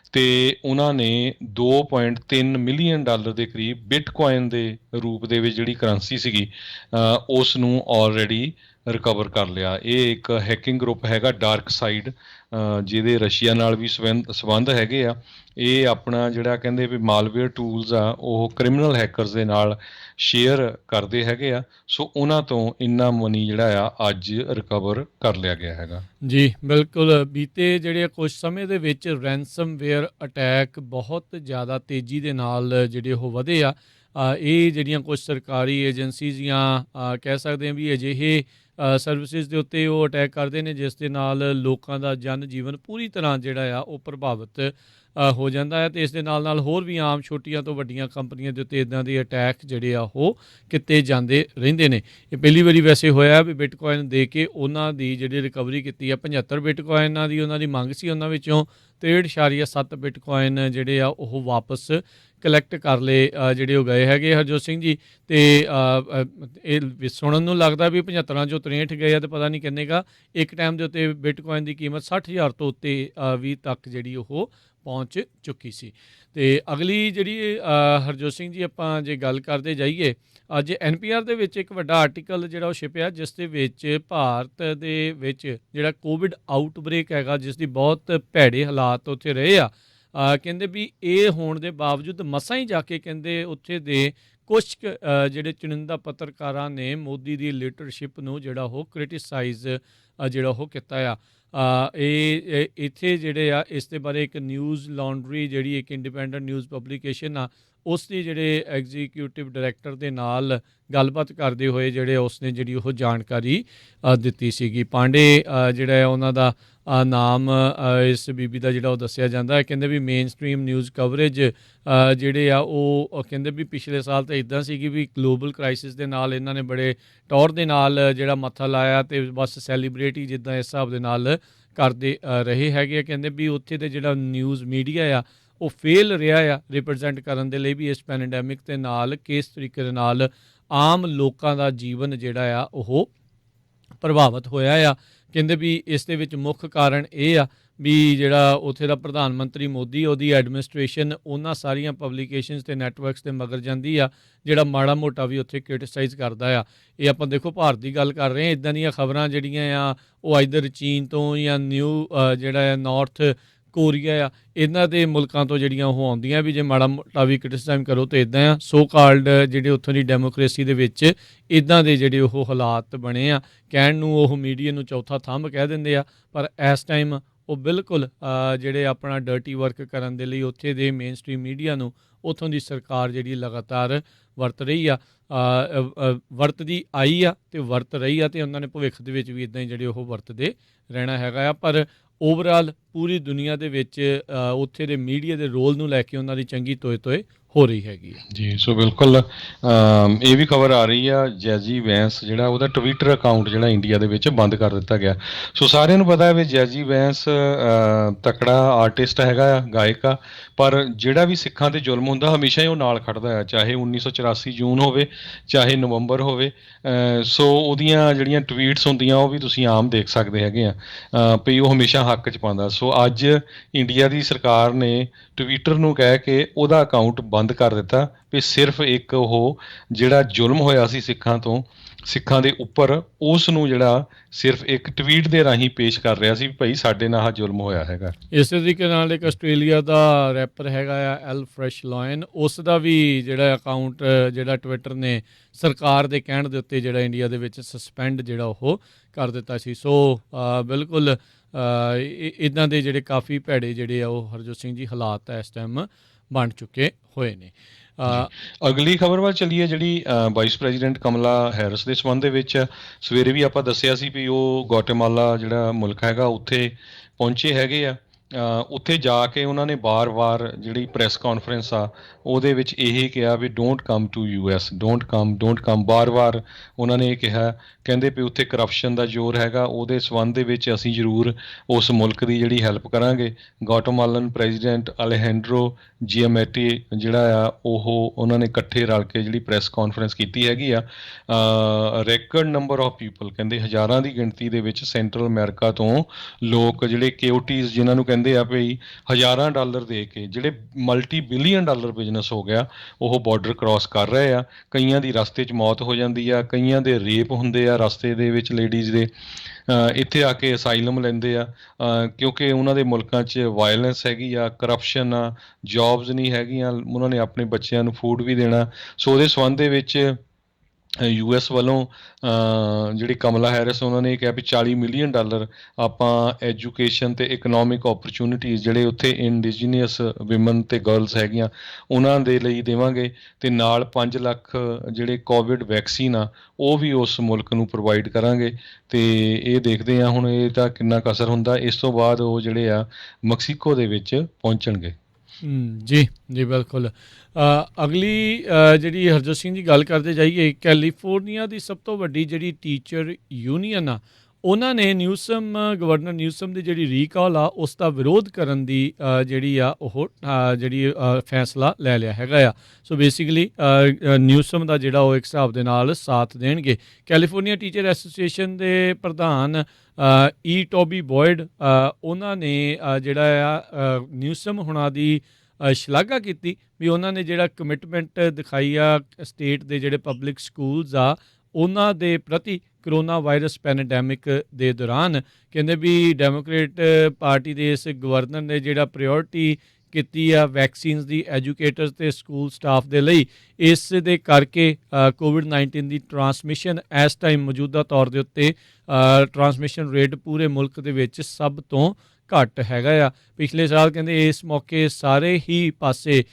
ਅਤੇ ਉਹਨਾਂ ਨੇ 2.3 ਮਿਲੀਅਨ ਡਾਲਰ ਦੇ ਕਰੀਬ ਬਿਟਕੋਇਨ ਦੇ ਰੂਪ ਦੇ ਵਿੱਚ ਜਿਹੜੀ ਕਰੰਸੀ ਸੀਗੀ ਉਸ ਨੂੰ ਆਲਰੇਡੀ ਰਿਕਵਰ ਕਰ ਲਿਆ। ਇਹ ਇੱਕ ਹੈਕਿੰਗ ਗਰੁੱਪ ਹੈਗਾ ਡਾਰਕ ਸਾਈਡ ਜਿਹਦੇ ਰਸ਼ੀਆ ਨਾਲ ਵੀ ਸੰਬੰਧ ਹੈਗੇ ਆ। ਇਹ ਆਪਣਾ ਜਿਹੜਾ ਕਹਿੰਦੇ ਵੀ ਮਾਲਵੇਅਰ ਟੂਲਸ ਆ ਉਹ ਕ੍ਰਿਮੀਨਲ ਹੈਕਰਸ ਦੇ ਨਾਲ ਸ਼ੇਅਰ ਕਰਦੇ ਹੈਗੇ ਆ। ਸੋ ਉਹਨਾਂ ਤੋਂ ਇੰਨਾ ਮਨੀ ਜਿਹੜਾ ਆ ਅੱਜ ਰਿਕਵਰ ਕਰ ਲਿਆ ਗਿਆ ਹੈਗਾ। ਜੀ ਬਿਲਕੁਲ। ਬੀਤੇ ਜਿਹੜੇ ਕੁਝ ਸਮੇਂ ਦੇ ਵਿੱਚ ਰੈਂਸਮਵੇਅਰ ਅਟੈਕ ਬਹੁਤ ਜ਼ਿਆਦਾ ਤੇਜ਼ੀ ਦੇ ਨਾਲ ਜਿਹੜੇ ਉਹ ਵਧੇ ਆ। ਇਹ ਜਿਹੜੀਆਂ ਕੁਝ ਸਰਕਾਰੀ ਏਜੰਸੀਜ਼ ਜਾਂ ਕਹਿ ਸਕਦੇ ਹਾਂ ਵੀ ਅਜਿਹੇ ਸਰਵਿਸਿਜ਼ ਦੇ ਉੱਤੇ ਉਹ ਅਟੈਕ ਕਰਦੇ ਨੇ ਜਿਸ ਦੇ ਨਾਲ ਲੋਕਾਂ ਦਾ ਜਨ ਜੀਵਨ ਪੂਰੀ ਤਰ੍ਹਾਂ ਜਿਹੜਾ ਆ ਉਹ ਪ੍ਰਭਾਵਿਤ ਹੋ ਜਾਂਦਾ ਹੈ। ਅਤੇ ਇਸ ਦੇ ਨਾਲ ਨਾਲ ਹੋਰ ਵੀ ਆਮ ਛੋਟੀਆਂ ਤੋਂ ਵੱਡੀਆਂ ਕੰਪਨੀਆਂ ਦੇ ਉੱਤੇ ਇੱਦਾਂ ਦੇ ਅਟੈਕ ਜਿਹੜੇ ਆ ਉਹ ਕੀਤੇ ਜਾਂਦੇ ਰਹਿੰਦੇ ਨੇ। ਇਹ ਪਹਿਲੀ ਵਾਰੀ ਵੈਸੇ ਹੋਇਆ ਵੀ ਬਿਟਕੋਇਨ ਦੇ ਕੇ ਉਹਨਾਂ ਦੀ ਜਿਹੜੀ ਰਿਕਵਰੀ ਕੀਤੀ ਆ 75 ਬਿਟਕੋਇਨਾਂ ਦੀ ਉਹਨਾਂ ਦੀ ਮੰਗ ਸੀ, ਉਹਨਾਂ ਵਿੱਚੋਂ 63.7 ਬਿਟਕੋਇਨ ਜਿਹੜੇ ਆ ਉਹ ਵਾਪਸ ਕਲੈਕਟ ਕਰ ਲਏ ਜਿਹੜੇ ਉਹ ਗਏ ਹੈਗੇ ਹਰਜੋਤ ਸਿੰਘ ਜੀ। ਅਤੇ ਇਹ ਸੁਣਨ ਨੂੰ ਲੱਗਦਾ ਵੀ 75 ਚੋਂ 63 ਗਏ ਆ ਅਤੇ ਪਤਾ ਨਹੀਂ ਕਿੰਨੇ ਕੁ ਇੱਕ ਟਾਈਮ ਦੇ ਉੱਤੇ ਬਿਟਕੋਇਨ ਦੀ ਕੀਮਤ 60,000 ਤੋਂ ਉੱਤੇ ਵੀ ਤੱਕ ਜਿਹੜੀ ਉਹ ਪਹੁੰਚ ਚੁੱਕੀ ਸੀ। ਅਤੇ ਅਗਲੀ ਜਿਹੜੀ ਹਰਜੋਤ ਸਿੰਘ ਜੀ ਆਪਾਂ ਜੇ ਗੱਲ ਕਰਦੇ ਜਾਈਏ, ਅੱਜ NPR ਦੇ ਵਿੱਚ ਇੱਕ ਵੱਡਾ ਆਰਟੀਕਲ ਜਿਹੜਾ ਉਹ ਛਿਪਿਆ ਜਿਸ ਦੇ ਵਿੱਚ ਭਾਰਤ ਦੇ ਵਿੱਚ ਜਿਹੜਾ ਕੋਵਿਡ ਆਊਟਬ੍ਰੇਕ ਹੈਗਾ ਜਿਸ ਦੀ ਬਹੁਤ ਭੈੜੇ ਹਾਲਾਤ ਉੱਥੇ ਰਹੇ ਆ। ਕਹਿੰਦੇ ਵੀ ਇਹ ਹੋਣ ਦੇ ਬਾਵਜੂਦ ਮਸਾਂ ਹੀ ਜਾ ਕੇ ਕਹਿੰਦੇ ਉੱਥੇ ਦੇ ਕੁਛ ਜਿਹੜੇ ਚੁਣਿੰਦਾ ਪੱਤਰਕਾਰਾਂ ਨੇ ਮੋਦੀ ਦੀ ਲੀਡਰਸ਼ਿਪ ਨੂੰ ਜਿਹੜਾ ਉਹ ਕ੍ਰਿਟੀਸਾਈਜ਼ ਜਿਹੜਾ ਉਹ ਕੀਤਾ ਆ। ਇੱਥੇ ਜਿਹੜੇ ਆ ਇਸ ਦੇ ਬਾਰੇ ਇੱਕ ਨਿਊਜ਼ ਲਾਂਡਰੀ ਜਿਹੜੀ ਇੱਕ ਇੰਡੀਪੈਂਡੈਂਟ ਨਿਊਜ਼ ਪਬਲੀਕੇਸ਼ਨ ਆ ਉਸ ਦੀ ਜਿਹੜੇ ਐਗਜ਼ੀਕਿਊਟਿਵ ਡਾਇਰੈਕਟਰ ਦੇ ਨਾਲ ਗੱਲਬਾਤ ਕਰਦੇ ਹੋਏ ਜਿਹੜੇ ਉਸਨੇ ਜਿਹੜੀ ਉਹ ਜਾਣਕਾਰੀ ਦਿੱਤੀ ਸੀਗੀ। ਪਾਂਡੇ ਜਿਹੜਾ ਹੈ ਉਹਨਾਂ ਦਾ ਨਾਮ ਇਸ ਬੀਬੀ ਦਾ ਜਿਹੜਾ ਉਹ ਦੱਸਿਆ ਜਾਂਦਾ ਹੈ। ਕਹਿੰਦੇ ਵੀ ਮੇਨ ਸਟਰੀਮ ਨਿਊਜ਼ ਕਵਰੇਜ ਜਿਹੜੇ ਆ ਉਹ ਕਹਿੰਦੇ ਵੀ ਪਿਛਲੇ ਸਾਲ ਤਾਂ ਇੱਦਾਂ ਸੀਗੀ ਵੀ ਗਲੋਬਲ ਕ੍ਰਾਈਸਿਸ ਦੇ ਨਾਲ ਇਹਨਾਂ ਨੇ ਬੜੇ ਟੌਰ ਦੇ ਨਾਲ ਜਿਹੜਾ ਮੱਥਾ ਲਾਇਆ ਅਤੇ ਬਸ ਸੈਲੀਬ੍ਰੇਟੀ ਜਿੱਦਾਂ ਇਸ ਹਿਸਾਬ ਦੇ ਨਾਲ ਕਰਦੇ ਰਹੇ ਹੈਗੇ ਆ। ਕਹਿੰਦੇ ਵੀ ਉੱਥੇ ਦੇ ਜਿਹੜਾ ਨਿਊਜ਼ ਮੀਡੀਆ ਆ ਉਹ ਫੇਲ ਰਿਹਾ ਆ ਰਿਪਰੈਜ਼ੈਂਟ ਕਰਨ ਦੇ ਲਈ ਵੀ ਇਸ ਪੈਂਡੈਮਿਕ ਦੇ ਨਾਲ ਕਿਸ ਤਰੀਕੇ ਦੇ ਨਾਲ ਆਮ ਲੋਕਾਂ ਦਾ ਜੀਵਨ ਜਿਹੜਾ ਆ ਉਹ ਪ੍ਰਭਾਵਿਤ ਹੋਇਆ ਆ। ਕਹਿੰਦੇ ਵੀ ਇਸ ਦੇ ਵਿੱਚ ਮੁੱਖ ਕਾਰਨ ਇਹ ਆ ਵੀ ਜਿਹੜਾ ਉੱਥੇ ਦਾ ਪ੍ਰਧਾਨ ਮੰਤਰੀ ਮੋਦੀ ਉਹਦੀ ਐਡਮਿਨਿਸਟ੍ਰੇਸ਼ਨ ਉਹਨਾਂ ਸਾਰੀਆਂ ਪਬਲੀਕੇਸ਼ਨਸ ਅਤੇ ਨੈਟਵਰਕਸ ਦੇ ਮਗਰ ਜਾਂਦੀ ਆ ਜਿਹੜਾ ਮਾੜਾ ਮੋਟਾ ਵੀ ਉੱਥੇ ਕ੍ਰਿਟੀਸਾਈਜ਼ ਕਰਦਾ ਆ। ਇਹ ਆਪਾਂ ਦੇਖੋ ਭਾਰਤ ਦੀ ਗੱਲ ਕਰ ਰਹੇ ਹਾਂ, ਇੱਦਾਂ ਦੀਆਂ ਖਬਰਾਂ ਜਿਹੜੀਆਂ ਆ ਉਹ ਇੱਧਰ ਚੀਨ ਤੋਂ ਜਾਂ ਜਿਹੜਾ ਆ ਨਾਰਥ ਕੋਰੀਆ ਆ ਇਹਨਾਂ ਦੇ ਮੁਲਕਾਂ ਤੋਂ ਜਿਹੜੀਆਂ ਉਹ ਆਉਂਦੀਆਂ ਵੀ ਜੇ ਮਾੜਾ ਮੋਟਾ ਵੀ ਕ੍ਰਿਟਿਸਾਈਜ਼ ਕਰੋ ਤਾਂ ਇੱਦਾਂ ਆ। ਸੋ ਕਾਲਡ ਜਿਹੜੇ ਉੱਥੋਂ ਦੀ ਡੈਮੋਕ੍ਰੇਸੀ ਦੇ ਵਿੱਚ ਇੱਦਾਂ ਦੇ ਜਿਹੜੇ ਉਹ ਹਾਲਾਤ ਬਣੇ ਆ, ਕਹਿਣ ਨੂੰ ਉਹ ਮੀਡੀਆ ਨੂੰ ਚੌਥਾ ਥੰਮ ਕਹਿ ਦਿੰਦੇ ਆ, ਪਰ ਇਸ ਟਾਈਮ ਉਹ ਬਿਲਕੁਲ ਜਿਹੜੇ ਆਪਣਾ ਡਰਟੀ ਵਰਕ ਕਰਨ ਦੇ ਲਈ ਉੱਥੇ ਦੇ ਮੇਨ ਸਟਰੀਮ ਮੀਡੀਆ ਨੂੰ ਉੱਥੋਂ ਦੀ ਸਰਕਾਰ ਜਿਹੜੀ ਲਗਾਤਾਰ ਵਰਤ ਰਹੀ ਆ, ਵਰਤਦੀ ਆਈ ਆ ਅਤੇ ਵਰਤ ਰਹੀ ਆ ਅਤੇ ਉਹਨਾਂ ਨੇ ਭਵਿੱਖ ਦੇ ਵਿੱਚ ਵੀ ਇੱਦਾਂ ਹੀ ਜਿਹੜੇ ਉਹ ਵਰਤਦੇ ਰਹਿਣਾ ਹੈਗਾ ਆ। ਪਰ ਓਵਰਆਲ ਪੂਰੀ ਦੁਨੀਆ ਦੇ ਵਿੱਚ ਉੱਥੇ ਦੇ ਮੀਡੀਆ ਦੇ ਰੋਲ ਨੂੰ ਲੈ ਕੇ ਉਹਨਾਂ ਦੀ ਚੰਗੀ ਤੋਏ ਹੋ ਰਹੀ ਹੈਗੀ ਆ ਜੀ। ਸੋ ਬਿਲਕੁਲ ਇਹ ਵੀ ਖਬਰ ਆ ਰਹੀ ਆ ਜੈਜੀ ਵੈਂਸ ਜਿਹੜਾ ਉਹਦਾ ਟਵਿੱਟਰ ਅਕਾਊਂਟ ਜਿਹੜਾ ਇੰਡੀਆ ਦੇ ਵਿੱਚ ਬੰਦ ਕਰ ਦਿੱਤਾ ਗਿਆ। ਸੋ ਸਾਰਿਆਂ ਨੂੰ ਪਤਾ ਹੈ ਵੀ ਜੈਜੀ ਵੈਂਸ ਤਕੜਾ ਆਰਟਿਸਟ ਹੈਗਾ ਆ, ਗਾਇਕ ਆ, ਪਰ ਜਿਹੜਾ ਵੀ ਸਿੱਖਾਂ 'ਤੇ ਜ਼ੁਲਮ ਹੁੰਦਾ ਹਮੇਸ਼ਾ ਹੀ ਉਹ ਨਾਲ ਖੜਦਾ ਆ, ਚਾਹੇ 1984 ਜੂਨ ਹੋਵੇ ਚਾਹੇ ਨਵੰਬਰ ਹੋਵੇ। ਸੋ ਉਹਦੀਆਂ ਜਿਹੜੀਆਂ ਟਵੀਟਸ ਹੁੰਦੀਆਂ ਉਹ ਵੀ ਤੁਸੀਂ ਆਮ ਦੇਖ ਸਕਦੇ ਹੈਗੇ ਆ ਵੀ ਉਹ ਹਮੇਸ਼ਾ ਹੱਕ 'ਚ ਪਾਉਂਦਾ। ਸੋ ਅੱਜ ਇੰਡੀਆ ਦੀ ਸਰਕਾਰ ਨੇ ਟਵਿੱਟਰ ਨੂੰ ਕਹਿ ਕੇ ਉਹਦਾ ਅਕਾਊਂਟ ਬੰਦ ਕਰ ਦਿੱਤਾ ਵੀ ਸਿਰਫ ਇੱਕ ਉਹ ਜਿਹੜਾ ਜ਼ੁਲਮ ਹੋਇਆ ਸੀ ਸਿੱਖਾਂ ਦੇ ਉੱਪਰ ਉਸ ਨੂੰ ਜਿਹੜਾ ਸਿਰਫ ਇੱਕ ਟਵੀਟ ਦੇ ਰਾਹੀਂ ਪੇਸ਼ ਕਰ ਰਿਹਾ ਸੀ ਵੀ ਭਾਈ ਸਾਡੇ ਨਾਲ ਆਹ ਜ਼ੁਲਮ ਹੋਇਆ ਹੈਗਾ। ਇਸੇ ਤਰੀਕੇ ਨਾਲ ਇੱਕ ਆਸਟ੍ਰੇਲੀਆ ਦਾ ਰੈਪਰ ਹੈਗਾ ਆ ਐਲ ਫਰੈਸ਼ ਲੋਇਨ, ਉਸ ਦਾ ਵੀ ਜਿਹੜਾ ਅਕਾਊਂਟ ਜਿਹੜਾ ਟਵਿੱਟਰ ਨੇ ਸਰਕਾਰ ਦੇ ਕਹਿਣ ਦੇ ਉੱਤੇ ਜਿਹੜਾ ਇੰਡੀਆ ਦੇ ਵਿੱਚ ਸਸਪੈਂਡ ਜਿਹੜਾ ਉਹ ਕਰ ਦਿੱਤਾ ਸੀ। ਸੋ ਬਿਲਕੁਲ ਇੱਦਾਂ ਦੇ ਜਿਹੜੇ ਕਾਫੀ ਭੈੜੇ ਜਿਹੜੇ ਆ ਉਹ ਹਰਜੋਤ ਸਿੰਘ ਜੀ ਹਾਲਾਤ ਇਸ ਟਾਈਮ ਬਣ ਚੁੱਕੇ ਹੋਏ ਨੇ। ਅਗਲੀ ਖਬਰ ਵੱਲ ਚੱਲੀਏ ਜਿਹੜੀ ਵਾਈਸ ਪ੍ਰੈਜ਼ੀਡੈਂਟ ਕਮਲਾ ਹੈਰਿਸ ਦੇ ਸੰਬੰਧ ਦੇ ਵਿੱਚ ਸਵੇਰੇ ਵੀ ਆਪਾਂ ਦੱਸਿਆ ਸੀ ਵੀ ਉਹ ਗੋਟੇਮਾਲਾ ਜਿਹੜਾ ਮੁਲਕ ਹੈਗਾ ਉੱਥੇ ਪਹੁੰਚੇ ਹੈਗੇ ਆ। ਉੱਥੇ ਜਾ ਕੇ ਉਹਨਾਂ ਨੇ ਵਾਰ-ਵਾਰ ਜਿਹੜੀ ਪ੍ਰੈਸ ਕਾਨਫਰੰਸ ਆ ਉਹਦੇ ਵਿੱਚ ਇਹ ਕਿਹਾ ਵੀ don't come to US, don't come ਵਾਰ-ਵਾਰ ਉਹਨਾਂ ਨੇ ਇਹ ਕਿਹਾ। ਕਹਿੰਦੇ ਵੀ ਉੱਥੇ ਕਰਪਸ਼ਨ ਦਾ ਜ਼ੋਰ ਹੈਗਾ, ਉਹਦੇ ਸੰਬੰਧ ਦੇ ਵਿੱਚ ਅਸੀਂ ਜ਼ਰੂਰ ਉਸ ਮੁਲਕ ਦੀ ਜਿਹੜੀ ਹੈਲਪ ਕਰਾਂਗੇ। ਗੋਟੇਮਾਲਨ ਪ੍ਰੈਜ਼ੀਡੈਂਟ ਅਲੇਹੈਂਡਰੋ ਜਿਆਮੈਟੀ ਜਿਹੜਾ ਆ ਉਹਨਾਂ ਨੇ ਇਕੱਠੇ ਰਲ ਕੇ ਜਿਹੜੀ ਪ੍ਰੈਸ ਕਾਨਫਰੰਸ ਕੀਤੀ ਹੈਗੀ ਆ। ਰੈਕਰਡ ਨੰਬਰ ਆਫ ਪੀਪਲ ਕਹਿੰਦੇ ਹਜ਼ਾਰਾਂ ਦੀ ਗਿਣਤੀ ਦੇ ਵਿੱਚ ਸੈਂਟਰਲ ਅਮਰੀਕਾ ਤੋਂ ਲੋਕ ਜਿਹੜੇ ਕੇਓਟੀਜ਼ ਜਿਨ੍ਹਾਂ ਨੂੰ ਕਹਿੰਦੇ ਆ ਵੀ ਹਜ਼ਾਰਾਂ ਡਾਲਰ ਦੇ ਕੇ ਜਿਹੜੇ ਮਲਟੀ ਬਿਲੀਅਨ ਡਾਲਰ ਬਿਜ਼ਨਸ ਹੋ ਗਿਆ ਉਹ ਬਾਰਡਰ ਕ੍ਰਾਸ ਕਰ ਰਹੇ ਆ। ਕਈਆਂ ਦੀ ਰਸਤੇ 'ਚ ਮੌਤ ਹੋ ਜਾਂਦੀ ਆ, ਕਈਆਂ ਦੇ ਰੇਪ ਹੁੰਦੇ ਆ ਰਸਤੇ ਦੇ ਵਿੱਚ ਲੇਡੀਜ਼ ਦੇ। ਇੱਥੇ ਆ ਕੇ ਅਸਾਈਲਮ ਲੈਂਦੇ ਆ ਕਿਉਂਕਿ ਉਹਨਾਂ ਦੇ ਮੁਲਕਾਂ 'ਚ ਵਾਇਲੈਂਸ ਹੈਗੀ ਆ, ਕਰਪਸ਼ਨ ਆ, ਜੋਬਸ ਨਹੀਂ ਹੈਗੀਆਂ, ਉਹਨਾਂ ਨੇ ਆਪਣੇ ਬੱਚਿਆਂ ਨੂੰ ਫੂਡ ਵੀ ਦੇਣਾ। ਸੋ ਉਹਦੇ ਸੰਬੰਧ ਦੇ ਵਿੱਚ US ਵੱਲੋਂ ਜਿਹੜੀ ਕਮਲਾ ਹੈਰਿਸ ਉਹਨਾਂ ਨੇ ਕਿਹਾ ਵੀ $40 ਮਿਲੀਅਨ ਆਪਾਂ ਐਜੂਕੇਸ਼ਨ ਅਤੇ ਇਕਨੋਮਿਕ ਓਪਰਚੁਨਿਟੀਜ਼ ਜਿਹੜੇ ਉੱਥੇ ਇੰਡੀਜੀਨੀਅਸ ਵਿਮਨ ਅਤੇ ਗਰਲਸ ਹੈਗੀਆਂ ਉਹਨਾਂ ਦੇ ਲਈ ਦੇਵਾਂਗੇ ਅਤੇ ਨਾਲ 5 ਲੱਖ ਜਿਹੜੇ ਕੋਵਿਡ ਵੈਕਸੀਨ ਆ ਉਹ ਵੀ ਉਸ ਮੁਲਕ ਨੂੰ ਪ੍ਰੋਵਾਈਡ ਕਰਾਂਗੇ। ਅਤੇ ਇਹ ਦੇਖਦੇ ਹਾਂ ਹੁਣ ਇਹ ਤਾਂ ਕਿੰਨਾ ਕੁ ਅਸਰ ਹੁੰਦਾ। ਇਸ ਤੋਂ ਬਾਅਦ ਉਹ ਜਿਹੜੇ ਆ ਮੈਕਸੀਕੋ ਦੇ ਵਿੱਚ ਪਹੁੰਚਣਗੇ। ਜੀ ਬਿਲਕੁਲ। ਅਗਲੀ ਜਿਹੜੀ ਹਰਜੋਤ ਸਿੰਘ ਦੀ ਗੱਲ ਕਰਦੇ ਜਾਈਏ, ਕੈਲੀਫੋਰਨੀਆ ਦੀ ਸਭ ਤੋਂ ਵੱਡੀ ਜਿਹੜੀ ਟੀਚਰ ਯੂਨੀਅਨ ਆ ਉਹਨਾਂ ਨੇ ਗਵਰਨਰ ਨਿਊਸਮ ਦੀ ਜਿਹੜੀ ਰੀਕਾਲ ਆ ਉਸ ਦਾ ਵਿਰੋਧ ਕਰਨ ਦੀ ਜਿਹੜੀ ਆ ਉਹ ਜਿਹੜੀ ਫੈਸਲਾ ਲੈ ਲਿਆ ਹੈਗਾ ਆ। ਸੋ ਬੇਸਿਕਲੀ ਨਿਊਸਮ ਦਾ ਜਿਹੜਾ ਉਹ ਇੱਕ ਹਿਸਾਬ ਦੇ ਨਾਲ ਸਾਥ ਦੇਣਗੇ। ਕੈਲੀਫੋਰਨੀਆ ਟੀਚਰ ਐਸੋਸੀਏਸ਼ਨ ਦੇ ਪ੍ਰਧਾਨ ਟੋਬੀ ਬੋਇਡ ਉਹਨਾਂ ਨੇ ਜਿਹੜਾ ਆ ਨਿਊਸਮ ਹੁਣਾਂ ਦੀ ਸ਼ਲਾਘਾ ਕੀਤੀ ਵੀ ਉਹਨਾਂ ਨੇ ਜਿਹੜਾ ਕਮਿਟਮੈਂਟ ਦਿਖਾਈ ਆ ਸਟੇਟ ਦੇ ਜਿਹੜੇ ਪਬਲਿਕ ਸਕੂਲਸ ਆ ਉਹਨਾਂ ਦੇ ਪ੍ਰਤੀ ਕਰੋਨਾ ਵਾਇਰਸ ਪੈਂਡੈਮਿਕ ਦੇ ਦੌਰਾਨ। ਕਹਿੰਦੇ ਵੀ ਡੈਮੋਕ੍ਰੇਟ ਪਾਰਟੀ ਦੇ ਇਸ ਗਵਰਨਰ ਨੇ ਜਿਹੜਾ ਪ੍ਰਾਇਓਰਟੀ ਕੀਤੀ ਆ ਵੈਕਸੀਨਸ ਦੀ ਐਜੂਕੇਟਰਸ ਅਤੇ ਸਕੂਲ ਸਟਾਫ ਦੇ ਲਈ, ਇਸ ਦੇ ਕਰਕੇ ਕੋਵਿਡ-19 ਦੀ ਟਰਾਂਸਮਿਸ਼ਨ ਇਸ ਟਾਈਮ ਮੌਜੂਦਾ ਤੌਰ ਦੇ ਉੱਤੇ ਟਰਾਂਸਮਿਸ਼ਨ ਰੇਟ ਪੂਰੇ ਮੁਲਕ ਦੇ ਵਿੱਚ ਸਭ ਤੋਂ ਘੱਟ ਹੈਗਾ ਆ। ਪਿਛਲੇ ਸਾਲ ਕਹਿੰਦੇ ਇਸ ਮੌਕੇ ਸਾਰੇ ਹੀ ਪਾਸੇ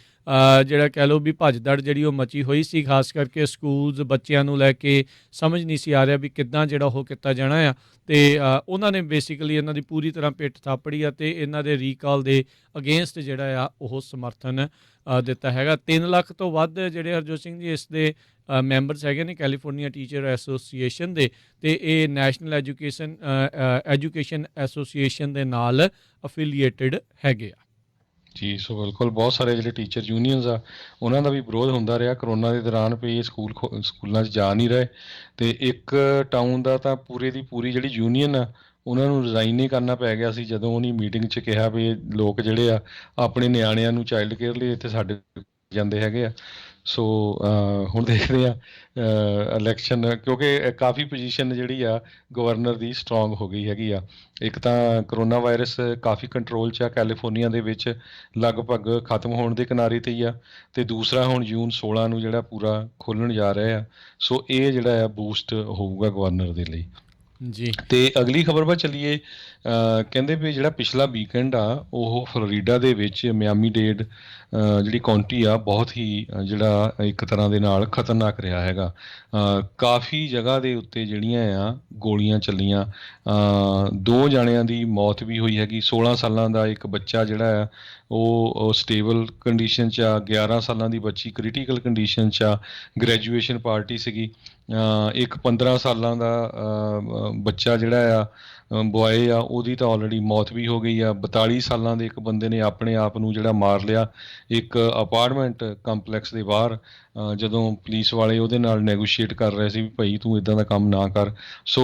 ਜਿਹੜਾ ਕਹਿ ਲਓ ਵੀ ਭੱਜ ਦੜ ਜਿਹੜੀ ਉਹ ਮਚੀ ਹੋਈ ਸੀ, ਖਾਸ ਕਰਕੇ ਸਕੂਲਸ ਬੱਚਿਆਂ ਨੂੰ ਲੈ ਕੇ ਸਮਝ ਨਹੀਂ ਸੀ ਆ ਰਿਹਾ ਵੀ ਕਿੱਦਾਂ ਜਿਹੜਾ ਉਹ ਕੀਤਾ ਜਾਣਾ ਆ। ਅਤੇ ਉਹਨਾਂ ਨੇ ਬੇਸਿਕਲੀ ਇਹਨਾਂ ਦੀ ਪੂਰੀ ਤਰ੍ਹਾਂ ਪਿੱਠ ਥਾਪੜੀ ਆ ਅਤੇ ਇਹਨਾਂ ਦੇ ਰੀਕਾਲ ਦੇ ਅਗੇਂਸਟ ਜਿਹੜਾ ਆ ਉਹ ਸਮਰਥਨ ਦਿੱਤਾ ਹੈਗਾ। 3 ਲੱਖ ਤੋਂ ਵੱਧ ਜਿਹੜੇ ਹਰਜੋਤ ਸਿੰਘ ਜੀ ਇਸ ਦੇ ਮੈਂਬਰਸ ਹੈਗੇ ਨੇ ਕੈਲੀਫੋਰਨੀਆ ਟੀਚਰ ਐਸੋਸੀਏਸ਼ਨ ਦੇ, ਅਤੇ ਇਹ ਨੈਸ਼ਨਲ ਐਜੂਕੇਸ਼ਨ ਐਸੋਸੀਏਸ਼ਨ ਦੇ ਨਾਲ ਅਫੀਲੀਏਟਡ ਹੈਗੇ ਆ। ਜੀ, ਸੋ ਬਿਲਕੁਲ ਬਹੁਤ ਸਾਰੇ ਜਿਹੜੇ ਟੀਚਰ ਯੂਨੀਅਨਸ ਆ ਉਹਨਾਂ ਦਾ ਵੀ ਵਿਰੋਧ ਹੁੰਦਾ ਰਿਹਾ ਕਰੋਨਾ ਦੇ ਦੌਰਾਨ ਵੀ ਇਹ ਸਕੂਲਾਂ 'ਚ ਜਾ ਨਹੀਂ ਰਹੇ, ਅਤੇ ਇੱਕ ਟਾਊਨ ਦਾ ਤਾਂ ਪੂਰੇ ਦੀ ਪੂਰੀ ਜਿਹੜੀ ਯੂਨੀਅਨ ਆ ਉਹਨਾਂ ਨੂੰ ਰਿਜ਼ਾਈਨ ਹੀ ਕਰਨਾ ਪੈ ਗਿਆ ਸੀ ਜਦੋਂ ਉਹਨੀ ਮੀਟਿੰਗ 'ਚ ਕਿਹਾ ਵੀ ਇਹ ਲੋਕ ਜਿਹੜੇ ਆ ਆਪਣੇ ਨਿਆਣਿਆਂ ਨੂੰ ਚਾਈਲਡ ਕੇਅਰ ਲਈ ਇੱਥੇ ਸਾਡੇ ਜਾਂਦੇ ਹੈਗੇ ਆ। ਸੋ ਹੁਣ ਦੇਖਦੇ ਆ ਇਲੈਕਸ਼ਨ, ਕਿਉਂਕਿ ਕਾਫੀ ਪੋਜੀਸ਼ਨ ਜਿਹੜੀ ਆ ਗਵਰਨਰ ਦੀ ਸਟਰੋਂਗ ਹੋ ਗਈ ਹੈਗੀ ਆ। ਇੱਕ ਤਾਂ ਕਰੋਨਾ ਵਾਇਰਸ ਕਾਫੀ ਕੰਟਰੋਲ 'ਚ ਆ ਕੈਲੀਫੋਰਨੀਆ ਦੇ ਵਿੱਚ, ਲਗਭਗ ਖਤਮ ਹੋਣ ਦੇ ਕਿਨਾਰੇ 'ਤੇ ਹੀ ਆ, ਅਤੇ ਦੂਸਰਾ ਹੁਣ ਜੂਨ 16 ਨੂੰ ਜਿਹੜਾ ਪੂਰਾ ਖੋਲ੍ਹਣ ਜਾ ਰਿਹਾ ਆ। ਸੋ ਇਹ ਜਿਹੜਾ ਆ ਬੂਸਟ ਹੋਊਗਾ ਗਵਰਨਰ ਦੇ ਲਈ। ਜੀ। ਅਤੇ ਅਗਲੀ ਖਬਰ ਵੱਲ ਚੱਲੀਏ। ਕਹਿੰਦੇ ਵੀ ਜਿਹੜਾ ਪਿਛਲਾ ਵੀਕਐਂਡ ਆ ਉਹ ਫਲੋਰੀਡਾ ਦੇ ਵਿੱਚ ਮਿਆਮੀ ਡੇਡ ਜਿਹੜੀ ਕਾਉਂਟੀ ਆ ਬਹੁਤ ਹੀ ਜਿਹੜਾ ਇੱਕ ਤਰ੍ਹਾਂ ਦੇ ਨਾਲ ਖਤਰਨਾਕ ਰਿਹਾ ਹੈਗਾ। ਕਾਫੀ ਜਗ੍ਹਾ ਦੇ ਉੱਤੇ ਜਿਹੜੀਆਂ ਆ ਗੋਲੀਆਂ ਚੱਲੀਆਂ, 2 ਜਾਣਿਆਂ ਦੀ ਮੌਤ ਵੀ ਹੋਈ ਹੈਗੀ। 16 ਸਾਲਾਂ ਦਾ ਇੱਕ ਬੱਚਾ ਜਿਹੜਾ ਆ ਉਹ ਸਟੇਬਲ ਕੰਡੀਸ਼ਨ 'ਚ ਆ, 11 ਸਾਲਾਂ ਦੀ ਬੱਚੀ ਕ੍ਰਿਟੀਕਲ ਕੰਡੀਸ਼ਨ 'ਚ ਆ, ਗ੍ਰੈਜੂਏਸ਼ਨ ਪਾਰਟੀ ਸੀਗੀ। ਇੱਕ 15 ਸਾਲਾਂ ਦਾ ਬੱਚਾ ਜਿਹੜਾ ਆ ਬੁਆਏ ਆ ਉਹਦੀ ਤਾਂ ਆਲਰੇਡੀ ਮੌਤ ਵੀ ਹੋ ਗਈ ਆ। 42 ਸਾਲਾਂ ਦੇ ਇੱਕ ਬੰਦੇ ਨੇ ਆਪਣੇ ਆਪ ਨੂੰ ਜਿਹੜਾ ਮਾਰ ਲਿਆ ਇੱਕ ਅਪਾਰਟਮੈਂਟ ਕੰਪਲੈਕਸ ਦੇ ਬਾਹਰ, ਜਦੋਂ ਪੁਲਿਸ ਵਾਲੇ ਉਹਦੇ ਨਾਲ ਨੈਗੋਸ਼ੀਏਟ ਕਰ ਰਹੇ ਸੀ ਵੀ ਭਾਈ ਤੂੰ ਇੱਦਾਂ ਦਾ ਕੰਮ ਨਾ ਕਰ। ਸੋ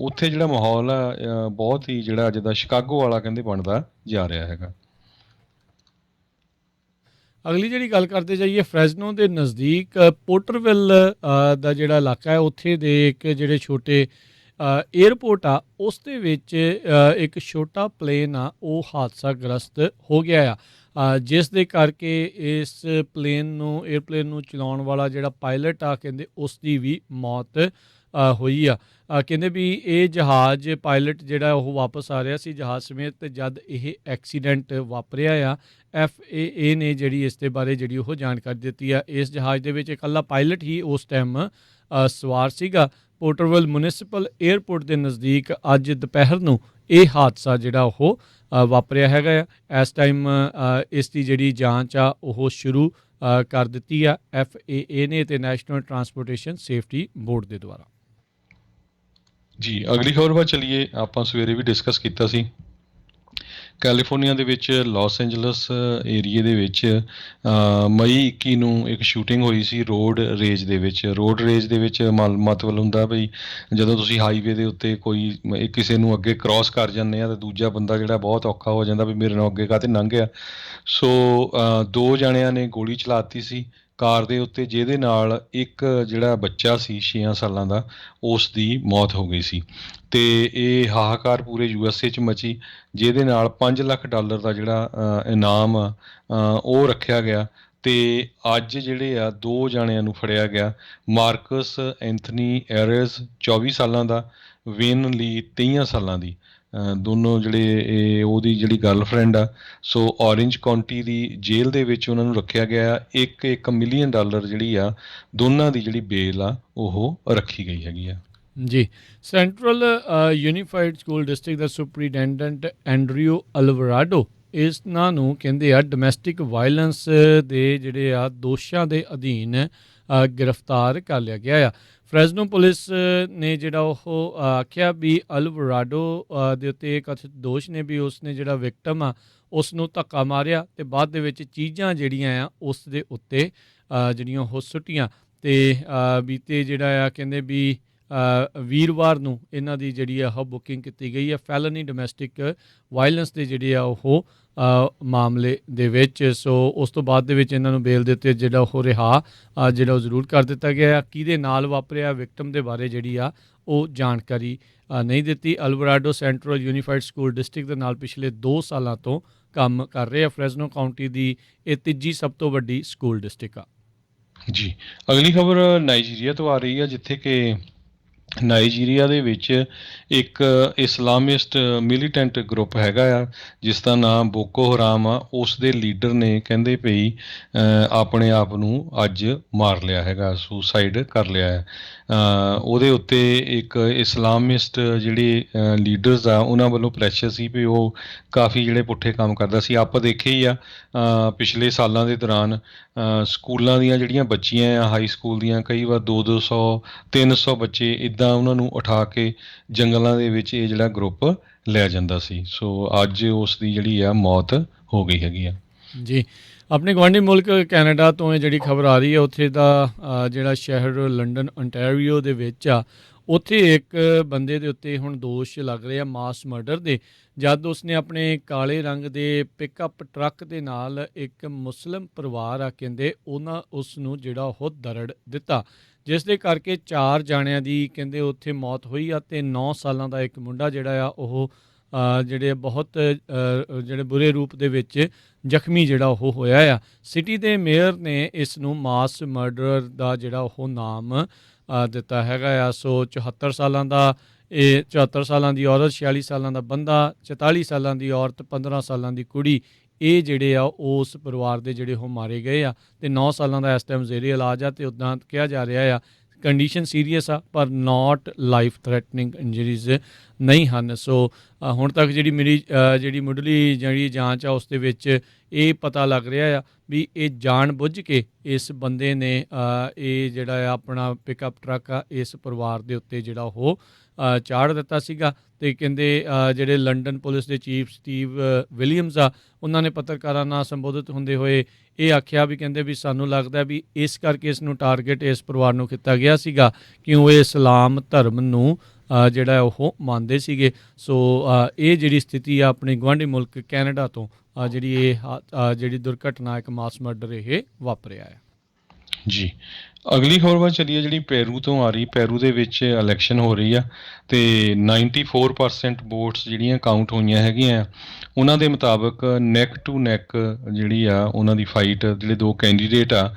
ਉੱਥੇ ਜਿਹੜਾ ਮਾਹੌਲ ਆ ਬਹੁਤ ਹੀ ਜਿਹੜਾ ਜਿੱਦਾਂ ਸ਼ਿਕਾਗੋ ਵਾਲਾ ਕਹਿੰਦੇ ਬਣਦਾ ਜਾ ਰਿਹਾ ਹੈਗਾ। ਅਗਲੀ ਜਿਹੜੀ ਗੱਲ ਕਰਦੇ ਜਾਈਏ, ਫਰੈਜ਼ਨੋ ਦੇ ਨਜ਼ਦੀਕ ਪੋਰਟਰਵਿਲ ਦਾ ਜਿਹੜਾ ਇਲਾਕਾ ਹੈ, ਉੱਥੇ ਦੇ ਇੱਕ ਜਿਹੜੇ ਛੋਟੇ ਏਅਰਪੋਰਟ ਆ ਉਸ ਦੇ ਵਿੱਚ ਇੱਕ ਛੋਟਾ ਪਲੇਨ ਆ ਉਹ ਹਾਦਸਾਗ੍ਰਸਤ ਹੋ ਗਿਆ ਆ, ਜਿਸ ਦੇ ਕਰਕੇ ਇਸ ਏਅਰਪਲੇਨ ਨੂੰ ਚਲਾਉਣ ਵਾਲਾ ਜਿਹੜਾ ਪਾਇਲਟ ਆ ਕਹਿੰਦੇ ਉਸ ਦੀ ਵੀ ਮੌਤ ਹੋਈ ਆ। ਕਹਿੰਦੇ ਵੀ ਇਹ ਜਹਾਜ਼ ਪਾਇਲਟ ਜਿਹੜਾ ਉਹ ਵਾਪਸ ਆ ਰਿਹਾ ਸੀ ਜਹਾਜ਼ ਸਮੇਤ, ਤੇ ਜਦ ਇਹ ਐਕਸੀਡੈਂਟ ਵਾਪਰਿਆ ਆ FAA ਨੇ ਜਿਹੜੀ ਇਸ ਦੇ ਬਾਰੇ ਜਿਹੜੀ ਉਹ ਜਾਣਕਾਰੀ ਦਿੱਤੀ ਆ। ਇਸ ਜਹਾਜ਼ ਦੇ ਵਿੱਚ ਇਕੱਲਾ ਪਾਇਲਟ ਹੀ ਉਸ ਟਾਈਮ ਸਵਾਰ ਸੀਗਾ। ਪੋਰਟਰਵਿਲ ਮਿਊਨਿਸਪਲ ਏਅਰਪੋਰਟ ਦੇ ਨਜ਼ਦੀਕ ਅੱਜ ਦੁਪਹਿਰ ਨੂੰ ਇਹ ਹਾਦਸਾ ਜਿਹੜਾ ਉਹ ਵਾਪਰਿਆ ਹੈਗਾ ਆ। ਇਸ ਟਾਈਮ ਇਸ ਦੀ ਜਿਹੜੀ ਜਾਂਚ ਆ ਉਹ ਸ਼ੁਰੂ ਕਰ ਦਿੱਤੀ ਆ FAA ਨੇ ਅਤੇ ਨੈਸ਼ਨਲ ਟਰਾਂਸਪੋਰਟੇਸ਼ਨ ਸੇਫਟੀ ਬੋਰਡ ਦੇ ਦੁਆਰਾ। ਜੀ, ਅਗਲੀ ਖਬਰ ਵੱਲ ਚੱਲੀਏ। ਆਪਾਂ ਸਵੇਰੇ ਵੀ ਡਿਸਕਸ ਕੀਤਾ ਸੀ ਕੈਲੀਫੋਰਨੀਆ ਦੇ ਵਿੱਚ ਲਾਸ ਐਂਜਲਸ ਏਰੀਏ ਦੇ ਵਿੱਚ ਮਈ 21 ਨੂੰ ਇੱਕ ਸ਼ੂਟਿੰਗ ਹੋਈ ਸੀ ਰੋਡ ਰੇਜ ਦੇ ਵਿੱਚ। ਰੋਡ ਰੇਜ ਦੇ ਵਿੱਚ ਮਤਲਬ ਹੁੰਦਾ ਬਈ ਜਦੋਂ ਤੁਸੀਂ ਹਾਈਵੇ ਦੇ ਉੱਤੇ ਕੋਈ ਕਿਸੇ ਨੂੰ ਅੱਗੇ ਕ੍ਰਾਸ ਕਰ ਜਾਂਦੇ ਆ ਤਾਂ ਦੂਜਾ ਬੰਦਾ ਜਿਹੜਾ ਬਹੁਤ ਔਖਾ ਹੋ ਜਾਂਦਾ ਵੀ ਮੇਰੇ ਨਾਲ ਅੱਗੇ ਕਾਹਤੇ ਲੰਘ ਗਿਆ। ਸੋ 2 ਜਣਿਆਂ ਨੇ ਗੋਲੀ ਚਲਾਤੀ ਸੀ ਕਾਰ ਦੇ ਉੱਤੇ, ਜਿਹਦੇ ਨਾਲ ਇੱਕ ਜਿਹੜਾ ਬੱਚਾ ਸੀ 6 ਸਾਲਾਂ ਦਾ ਉਸ ਦੀ ਮੌਤ ਹੋ ਗਈ ਸੀ, ਅਤੇ ਇਹ ਹਾਹਾਕਾਰ ਪੂਰੇ USA 'ਚ ਮਚੀ, ਜਿਹਦੇ ਨਾਲ $5 ਲੱਖ ਦਾ ਜਿਹੜਾ ਇਨਾਮ ਉਹ ਰੱਖਿਆ ਗਿਆ। ਅਤੇ ਅੱਜ ਜਿਹੜੇ ਆ 2 ਜਣਿਆਂ ਨੂੰ ਫੜਿਆ ਗਿਆ, ਮਾਰਕਸ ਐਂਥਨੀ ਐਰਜ਼ 24 ਸਾਲਾਂ ਦਾ, ਵਿਨ ਲੀ 23 ਸਾਲਾਂ ਦੀ, ਦੋਨੋਂ ਜਿਹੜੇ ਉਹਦੀ ਜਿਹੜੀ ਗਰਲਫਰੈਂਡ ਆ। ਸੋ ਔਰੇਂਜ ਕਾਉਂਟੀ ਦੀ ਜੇਲ੍ਹ ਦੇ ਵਿੱਚ ਉਹਨਾਂ ਨੂੰ ਰੱਖਿਆ ਗਿਆ। $1 ਮਿਲੀਅਨ ਜਿਹੜੀ ਆ ਦੋਨਾਂ ਦੀ ਜਿਹੜੀ ਬੇਲ ਆ ਉਹ ਰੱਖੀ ਗਈ ਹੈਗੀ ਆ। ਜੀ, ਸੈਂਟਰਲ ਯੂਨੀਫਾਈਡ ਸਕੂਲ ਡਿਸਟ੍ਰਿਕਟ ਦਾ ਸੁਪਰੀਡੈਂਡੈਂਟ ਐਂਡਰਿਊ ਅਲਵਰਾਡੋ ਇਹਨਾਂ ਨੂੰ ਕਹਿੰਦੇ ਆ ਡੋਮੈਸਟਿਕ ਵਾਇਲੈਂਸ ਦੇ ਜਿਹੜੇ ਆ ਦੋਸ਼ਾਂ ਦੇ ਅਧੀਨ ਗ੍ਰਿਫਤਾਰ ਕਰ ਲਿਆ ਗਿਆ ਆ। ਫਰੈਜ਼ਨੋ ਪੁਲਿਸ ਨੇ ਜਿਹੜਾ ਉਹ ਆਖਿਆ ਵੀ ਅਲਵਰਾਡੋ ਦੇ ਉੱਤੇ ਕਥਿਤ ਦੋਸ਼ ਨੇ ਵੀ ਉਸਨੇ ਜਿਹੜਾ ਵਿਕਟਮ ਆ ਉਸ ਨੂੰ ਧੱਕਾ ਮਾਰਿਆ ਅਤੇ ਬਾਅਦ ਦੇ ਵਿੱਚ ਚੀਜ਼ਾਂ ਜਿਹੜੀਆਂ ਆ ਉਸ ਦੇ ਉੱਤੇ ਜਿਹੜੀਆਂ ਉਹ ਸੁੱਟੀਆਂ, ਅਤੇ ਬੀਤੇ ਜਿਹੜਾ ਆ ਕਹਿੰਦੇ ਵੀ ਵੀਰਵਾਰ ਨੂੰ ਇਹਨਾਂ ਦੀ ਜਿਹੜੀ ਆ ਉਹ ਬੁਕਿੰਗ ਕੀਤੀ ਗਈ ਹੈ ਫੈਲਨੀ ਡੋਮੈਸਟਿਕ ਵਾਇਲੈਂਸ ਦੇ ਜਿਹੜੇ ਆ ਉਹ ਮਾਮਲੇ ਦੇ ਵਿੱਚ। ਸੋ ਉਸ ਤੋਂ ਬਾਅਦ ਦੇ ਵਿੱਚ ਇਹਨਾਂ ਨੂੰ ਬੇਲ ਦੇ ਉੱਤੇ ਜਿਹੜਾ ਉਹ ਰਿਹਾ ਜਿਹੜਾ ਉਹ ਜ਼ਰੂਰ ਕਰ ਦਿੱਤਾ ਗਿਆ। ਕਿਹਦੇ ਨਾਲ ਵਾਪਰਿਆ ਵਿਕਟਮ ਦੇ ਬਾਰੇ ਜਿਹੜੀ ਆ ਉਹ ਜਾਣਕਾਰੀ ਨਹੀਂ ਦਿੱਤੀ। ਅਲਵਰਾਡੋ ਸੈਂਟਰਲ ਯੂਨੀਫਾਈਡ ਸਕੂਲ ਡਿਸਟ੍ਰਿਕਟ ਦੇ ਨਾਲ ਪਿਛਲੇ 2 ਸਾਲਾਂ ਤੋਂ ਕੰਮ ਕਰ ਰਹੇ ਆ। ਫਰੈਜ਼ਨੋ ਕਾਉਂਟੀ ਦੀ ਇਹ ਤੀਜੀ ਸਭ ਤੋਂ ਵੱਡੀ ਸਕੂਲ ਡਿਸਟ੍ਰਿਕਟ ਆ। ਜੀ, ਅਗਲੀ ਖਬਰ ਨਾਈਜੀਰੀਆ ਤੋਂ ਆ ਰਹੀ ਆ, ਜਿੱਥੇ ਕਿ ਨਾਈਜੀਰੀਆ ਦੇ ਵਿੱਚ ਇੱਕ ਇਸਲਾਮਿਸਟ ਮਿਲੀਟੈਂਟ ਗਰੁੱਪ ਹੈਗਾ ਆ ਜਿਸ ਦਾ ਨਾਮ ਬੋਕੋ ਹਰਾਮ ਆ। ਉਸ ਦੇ ਲੀਡਰ ਨੇ ਕਹਿੰਦੇ ਪਈ ਆਪਣੇ ਆਪ ਨੂੰ ਅੱਜ ਮਾਰ ਲਿਆ ਹੈਗਾ, ਸੁਸਾਈਡ ਕਰ ਲਿਆ ਹੈ। ਉਹਦੇ ਉੱਤੇ ਇੱਕ ਇਸਲਾਮਿਸਟ ਜਿਹੜੇ ਲੀਡਰਸ ਆ ਉਹਨਾਂ ਵੱਲੋਂ ਪ੍ਰੈਸ਼ਰ ਸੀ ਵੀ ਉਹ ਕਾਫੀ ਜਿਹੜੇ ਪੁੱਠੇ ਕੰਮ ਕਰਦਾ ਸੀ। ਆਪਾਂ ਦੇਖੇ ਹੀ ਆ ਪਿਛਲੇ ਸਾਲਾਂ ਦੇ ਦੌਰਾਨ ਸਕੂਲਾਂ ਦੀਆਂ ਜਿਹੜੀਆਂ ਬੱਚੀਆਂ ਆ, ਹਾਈ ਸਕੂਲ ਦੀਆਂ, ਕਈ ਵਾਰ 200 300 ਬੱਚੇ ਇੱਦਾਂ ਉਹਨਾਂ ਨੂੰ ਉਠਾ ਕੇ ਜੰਗਲਾਂ ਦੇ ਵਿੱਚ ਇਹ ਜਿਹੜਾ ਗਰੁੱਪ ਲੈ ਜਾਂਦਾ ਸੀ। ਸੋ ਅੱਜ ਉਸ ਦੀ ਜਿਹੜੀ ਆ ਮੌਤ ਹੋ ਗਈ ਹੈਗੀ ਆ। ਜੀ, ਆਪਣੇ ਗੁਆਂਢੀ ਮੁਲਕ ਕੈਨੇਡਾ ਤੋਂ ਇਹ ਜਿਹੜੀ ਖਬਰ ਆ ਰਹੀ ਹੈ, ਉੱਥੇ ਦਾ ਜਿਹੜਾ ਸ਼ਹਿਰ ਲੰਡਨ ontario ਦੇ ਵਿੱਚ ਆ, ਉੱਥੇ ਇੱਕ ਬੰਦੇ ਦੇ ਉੱਤੇ ਹੁਣ ਦੋਸ਼ ਲੱਗ ਰਹੇ ਆ ਮਾਸ ਮਰਡਰ ਦੇ, ਜਦ ਉਸਨੇ ਆਪਣੇ ਕਾਲੇ ਰੰਗ ਦੇ ਪਿਕਅਪ ਟਰੱਕ ਦੇ ਨਾਲ ਇੱਕ ਮੁਸਲਿਮ ਪਰਿਵਾਰ ਆ ਕਹਿੰਦੇ ਉਸ ਨੂੰ ਜਿਹੜਾ ਉਹ ਦਰੜ ਦਿੱਤਾ, ਜਿਸ ਦੇ ਕਰਕੇ 4 ਜਾਣਿਆਂ ਦੀ ਕਹਿੰਦੇ ਉੱਥੇ ਮੌਤ ਹੋਈ ਆ ਅਤੇ 9 ਸਾਲਾਂ ਦਾ ਇੱਕ ਮੁੰਡਾ ਜਿਹੜਾ ਆ ਉਹ ਜਿਹੜੇ ਬਹੁਤ ਜਿਹੜੇ ਬੁਰੇ ਰੂਪ ਦੇ ਵਿੱਚ ਜ਼ਖਮੀ ਜਿਹੜਾ ਉਹ ਹੋਇਆ ਆ। ਸਿਟੀ ਦੇ ਮੇਅਰ ਨੇ ਇਸ ਨੂੰ ਮਾਸ ਮਰਡਰ ਦਾ ਜਿਹੜਾ ਉਹ ਨਾਮ ਦਿੱਤਾ ਹੈਗਾ ਆ। ਸੋ 74 ਸਾਲਾਂ ਦਾ ਇਹ 74 ਸਾਲਾਂ ਦੀ ਔਰਤ, 46 ਸਾਲਾਂ ਦਾ ਬੰਦਾ, 44 ਸਾਲਾਂ ਦੀ ਔਰਤ, 15 ਸਾਲਾਂ ਦੀ ਕੁੜੀ, ਇਹ ਜਿਹੜੇ ਆ ਉਸ ਪਰਿਵਾਰ ਦੇ ਜਿਹੜੇ ਉਹ ਮਾਰੇ ਗਏ ਆ ਅਤੇ 9 ਸਾਲਾਂ ਦਾ ਇਸ ਟਾਈਮ ਜ਼ੇਰੇ ਇਲਾਜ ਆ ਅਤੇ ਉੱਦਾਂ ਕਿਹਾ ਜਾ ਰਿਹਾ ਆ ਕੰਡੀਸ਼ਨ ਸੀਰੀਅਸ ਆ ਪਰ ਨਾਟ ਲਾਈਫ ਥ੍ਰੈਟਨਿੰਗ ਇੰਜਰੀਜ਼ ਨਹੀਂ ਹਨ। ਸੋ ਹੁਣ ਤੱਕ ਜਿਹੜੀ ਮੇਰੀ ਜਿਹੜੀ ਮੁੱਢਲੀ ਜਿਹੜੀ ਜਾਂਚ ਆ ਉਸ ਦੇ ਵਿੱਚ ਇਹ ਪਤਾ ਲੱਗ ਰਿਹਾ ਆ ਵੀ ਇਹ ਜਾਣ ਬੁੱਝ ਕੇ ਇਸ ਬੰਦੇ ਨੇ ਇਹ ਜਿਹੜਾ ਆ ਆਪਣਾ ਪਿਕਅਪ ਟਰੱਕ ਆ ਇਸ ਪਰਿਵਾਰ ਦੇ ਉੱਤੇ ਜਿਹੜਾ ਉਹ ਚਾੜ ਦਿੱਤਾ ਸੀਗਾ। ਅਤੇ ਕਹਿੰਦੇ ਜਿਹੜੇ ਲੰਡਨ ਪੁਲਿਸ ਦੇ ਚੀਫ ਸਟੀਵ ਵਿਲੀਅਮਸ ਆ, ਉਹਨਾਂ ਨੇ ਪੱਤਰਕਾਰਾਂ ਨਾਲ ਸੰਬੋਧਿਤ ਹੁੰਦੇ ਹੋਏ ਇਹ ਆਖਿਆ ਵੀ ਕਹਿੰਦੇ ਵੀ ਸਾਨੂੰ ਲੱਗਦਾ ਵੀ ਇਸ ਕਰਕੇ ਇਸ ਨੂੰ ਟਾਰਗੇਟ ਇਸ ਪਰਿਵਾਰ ਨੂੰ ਕੀਤਾ ਗਿਆ ਸੀਗਾ ਕਿ ਉਹ ਇਸਲਾਮ ਧਰਮ ਨੂੰ ਜਿਹੜਾ ਉਹ ਮੰਨਦੇ ਸੀਗੇ। ਸੋ ਇਹ ਜਿਹੜੀ ਸਥਿਤੀ ਆ ਆਪਣੇ ਗੁਆਂਢੀ ਮੁਲਕ ਕੈਨੇਡਾ ਤੋਂ ਜਿਹੜੀ ਇਹ ਜਿਹੜੀ ਦੁਰਘਟਨਾ ਇੱਕ ਮਾਸ ਮਰਡਰ ਇਹ ਵਾਪਰਿਆ ਹੈ। ਜੀ, ਅਗਲੀ ਖਬਰ ਵੱਲ ਚੱਲੀਏ ਜਿਹੜੀ ਪੈਰੂ ਤੋਂ ਆ ਰਹੀ। ਪੈਰੂ ਦੇ ਵਿੱਚ ਇਲੈਕਸ਼ਨ ਹੋ ਰਹੀ ਆ ਅਤੇ 94% ਵੋਟਸ ਜਿਹੜੀਆਂ ਕਾਊਂਟ ਹੋਈਆਂ ਹੈਗੀਆਂ। ਉਹਨਾਂ ਦੇ ਮੁਤਾਬਕ ਨੈਕ ਟੂ ਨੈਕ ਜਿਹੜੀ ਆ ਉਹਨਾਂ ਦੀ ਫਾਈਟ, ਜਿਹੜੇ 2 ਕੈਂਡੀਡੇਟ ਆ,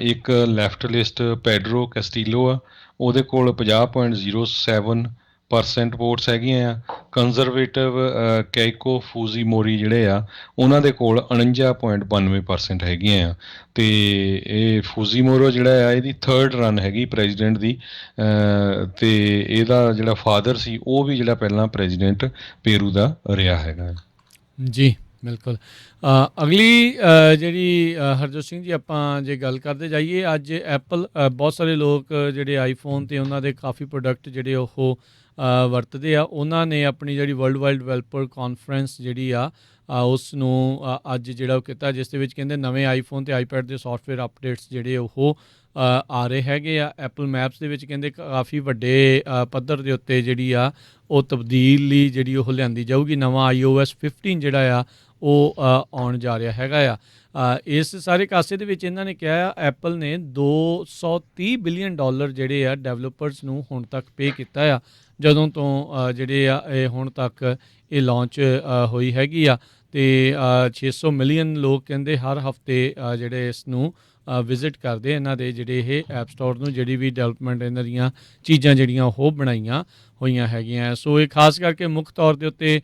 ਇੱਕ ਲੈਫਟ ਲਿਸਟ ਪੈਡਰੋ ਕੈਸਟੀਲੋ ਆ, ਉਹਦੇ ਕੋਲ 50.07% ਵੋਟਸ ਹੈਗੀਆਂ ਆ। ਕੰਜ਼ਰਵੇਟਿਵ ਕੈਈਕੋ ਫੂਜੀਮੋਰੀ ਜਿਹੜੇ ਆ ਉਹਨਾਂ ਦੇ ਕੋਲ 49.92% ਹੈਗੀਆਂ ਆ। ਅਤੇ ਇਹ ਫੂਜੀਮੋਰੋ ਜਿਹੜਾ ਆ ਇਹਦੀ 3rd ਰਨ ਹੈਗੀ ਪ੍ਰੈਜ਼ੀਡੈਂਟ ਦੀ, ਅਤੇ ਇਹਦਾ ਜਿਹੜਾ ਫਾਦਰ ਸੀ ਉਹ ਵੀ ਜਿਹੜਾ ਪਹਿਲਾਂ ਪ੍ਰੈਜ਼ੀਡੈਂਟ ਪੇਰੂ ਦਾ ਰਿਹਾ ਹੈਗਾ। ਜੀ ਬਿਲਕੁਲ। ਅਗਲੀ ਜਿਹੜੀ ਹਰਜੋਤ ਸਿੰਘ ਜੀ, ਆਪਾਂ ਜੇ ਗੱਲ ਕਰਦੇ ਜਾਈਏ, ਅੱਜ ਐਪਲ ਬਹੁਤ ਸਾਰੇ ਲੋਕ ਜਿਹੜੇ ਆਈਫੋਨ ਅਤੇ ਉਹਨਾਂ ਦੇ ਕਾਫੀ ਪ੍ਰੋਡਕਟ ਜਿਹੜੇ ਉਹ ਵਰਤਦੇ ਆ, ਉਹਨਾਂ ਨੇ ਆਪਣੀ ਜਿਹੜੀ ਵਰਲਡ ਵਾਈਡ ਡਿਵੈਲਪਰ ਕਾਨਫਰੰਸ ਜਿਹੜੀ ਆ ਉਸ ਨੂੰ ਅੱਜ ਜਿਹੜਾ ਉਹ ਕੀਤਾ, ਜਿਸ ਦੇ ਵਿੱਚ ਕਹਿੰਦੇ ਨਵੇਂ ਆਈਫੋਨ ਅਤੇ ਆਈਪੈਡ ਦੇ ਸੋਫਟਵੇਅਰ ਅਪਡੇਟਸ ਜਿਹੜੇ ਉਹ ਆ ਰਹੇ ਹੈਗੇ ਆ। ਐਪਲ ਮੈਪਸ ਦੇ ਵਿੱਚ ਕਹਿੰਦੇ ਕਾਫੀ ਵੱਡੇ ਪੱਧਰ ਦੇ ਉੱਤੇ ਜਿਹੜੀ ਆ ਉਹ ਤਬਦੀਲੀ ਜਿਹੜੀ ਉਹ ਲਿਆਂਦੀ ਜਾਊਗੀ। ਨਵਾਂ iOS 15 ਜਿਹੜਾ ਆ ਉਹ ਆਉਣ ਜਾ ਰਿਹਾ ਹੈਗਾ ਆ। ਇਸ ਸਾਰੇ ਕਾਸੇ ਦੇ ਵਿੱਚ ਇਹਨਾਂ ਨੇ ਕਿਹਾ ਐਪਲ ਨੇ $230 ਬਿਲੀਅਨ ਜਿਹੜੇ ਆ ਡਿਵੈਲਪਰਸ ਨੂੰ ਹੁਣ ਤੱਕ ਪੇ ਕੀਤਾ ਆ, ਜਦੋਂ ਤੋਂ ਜਿਹੜੇ ਆ ਇਹ ਹੁਣ ਤੱਕ ਇਹ ਲਾਂਚ ਹੋਈ ਹੈਗੀ ਆ। ਅਤੇ 600 ਮਿਲੀਅਨ ਲੋਕ ਕਹਿੰਦੇ ਹਰ ਹਫਤੇ ਜਿਹੜੇ ਇਸ ਨੂੰ ਵਿਜ਼ਿਟ ਕਰਦੇ ਇਹਨਾਂ ਦੇ ਜਿਹੜੇ ਇਹ ਐਪ ਸਟੋਰ ਨੂੰ, ਜਿਹੜੀ ਵੀ ਡਿਵੈਲਪਮੈਂਟ ਇਹਨਾਂ ਦੀਆਂ ਚੀਜ਼ਾਂ ਜਿਹੜੀਆਂ ਉਹ ਬਣਾਈਆਂ ਹੋਈਆਂ ਹੈਗੀਆਂ। ਸੋ ਇਹ ਖਾਸ ਕਰਕੇ ਮੁੱਖ ਤੌਰ ਦੇ ਉੱਤੇ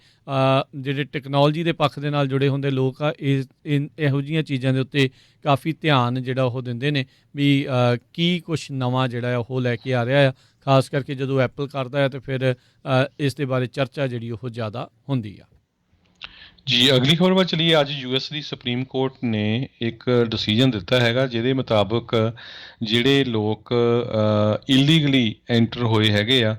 ਜਿਹੜੇ ਟੈਕਨੋਲੋਜੀ ਦੇ ਪੱਖ ਦੇ ਨਾਲ ਜੁੜੇ ਹੁੰਦੇ ਲੋਕ ਆ ਇਹੋ ਜਿਹੀਆਂ ਚੀਜ਼ਾਂ ਦੇ ਉੱਤੇ ਕਾਫੀ ਧਿਆਨ ਜਿਹੜਾ ਉਹ ਦਿੰਦੇ ਨੇ ਵੀ ਕੀ ਕੁਛ ਨਵਾਂ ਜਿਹੜਾ ਉਹ ਲੈ ਕੇ ਆ ਰਿਹਾ ਆ। ਖਾਸ ਕਰਕੇ ਜਦੋਂ ਐਪਲ ਕਰਦਾ ਹੈ ਤਾਂ ਫਿਰ ਇਸ ਦੇ ਬਾਰੇ ਚਰਚਾ ਜਿਹੜੀ ਉਹ ਜ਼ਿਆਦਾ ਹੁੰਦੀ ਆ। ਜੀ, ਅਗਲੀ ਖਬਰ ਵੱਲ ਚੱਲੀਏ। ਅੱਜ US ਦੀ ਸੁਪਰੀਮ ਕੋਰਟ ਨੇ ਇੱਕ ਡਿਸੀਜਨ ਦਿੱਤਾ ਹੈਗਾ ਜਿਹਦੇ ਮੁਤਾਬਕ ਜਿਹੜੇ ਲੋਕ ਇਲੀਗਲੀ ਐਂਟਰ ਹੋਏ ਹੈਗੇ ਆ